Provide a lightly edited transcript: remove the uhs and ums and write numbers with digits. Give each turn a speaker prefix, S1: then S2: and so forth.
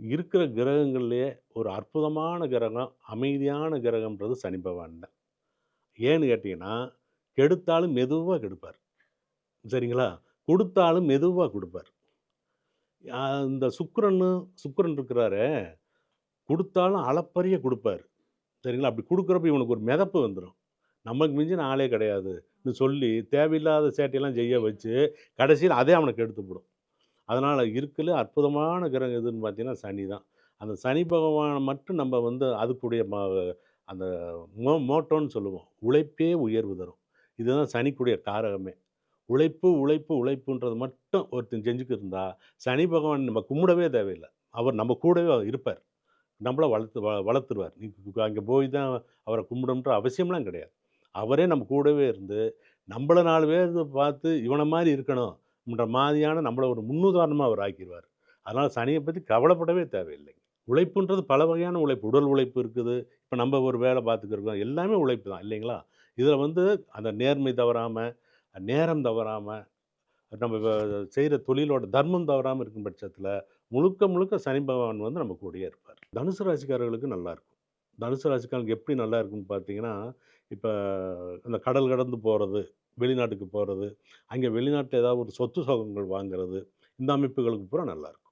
S1: இருக்கிற கிரகங்கள்லயே ஒரு அற்புதமான கிரகம், அமைதியான கிரகம்ன்றது சனி பகவான் தான். ஏன்னு கேட்டீங்கன்னா, கெடுத்தாலும் மெதுவா கெடுப்பார். சரிங்களா? குடுத்தாலும் மெதுவா குடுப்பார். இந்த சுக்கிரன் இருக்கிறாரே, குடுத்தாலும் அளப்பரிய குடுப்பாரு. சரிங்களா? அப்படி குடுக்குறப்ப இவனுக்கு ஒரு மிதப்பு வந்துரும். நமக்கு மிஞ்சின ஆளே கிடையாதுன்னு சொல்லி, தேவையில்லாத சேட்டையெல்லாம் செய்ய வச்சு, கடைசியில அதே அவன கெடுத்துப்புடும். அதனால இருக்கறதுலே அற்புதமான கிரகம் எதுன்னு பார்த்தீங்கன்னா, சனி தான். அந்த சனி பகவான மட்டும் நம்ம வந்து அதுக்குடைய அந்த மோட்டோன்னு சொல்லுவோம். உழைப்பே உயர்வு தரும். இதுதான் சனிக்குடைய காரகமே. உழைப்பு, உழைப்பு, உழைப்புன்றது மட்டும் ஒருத்தன் செஞ்சுக்கிட்டு இருந்தா, சனி பகவான் நம்ம கும்பிடவே தேவையில்ல. அவர் நம்ம கூடவே இருப்பார். நம்மள வளர்த்துருவார். நீ அங்க போய் தான் அவர கும்பிடணுன்ற அவசியம்லாம் கிடையாது. அவரே நம்ம கூடவே இருந்து, நம்மள 4 பேர் பார்த்து இவன மாரி இருக்கணும்ன்ற மாதிரியான நம்மள ஒரு முன்னுதாரணமா அவர் ஆக்கிருவாரு. அதனால சனிய பத்தி கவலைப்படவே தேவையில்லைங்க. உழைப்புன்றது பல வகையான உழைப்பு. உடல் உழைப்பு இருக்குது. இப்ப நம்ம ஒரு வேலை பார்த்துக்கிருக்கோம். எல்லாமே உழைப்பு தான் இல்லைங்களா? இதுல வந்து அந்த நேர்மை தவறாம, நேரம் தவறாம, நம்ம செய்ற தொழிலோட தர்மம் தவறாம இருக்கும் பட்சத்தில, முழுக்க முழுக்க சனி பகவான் வந்து நம்ம கூடயே இருப்பார். தனுசு ராசிக்காரர்களுக்கு நல்லாருக்கும். தனுசு ராசிக்காரங்களுக்கு எப்படி நல்லா இருக்கும்னு பார்த்தீங்கன்னா, இப்ப அந்த கடல் கடந்து போறது, வெளிநாட்டுக்கு போறது, அங்கே வெளிநாட்ல ஏதாவது ஒரு சொத்து சுகங்கள் வாங்குறது, இந்த அமைப்புகளுக்கு பூரா நல்லாருக்கும்.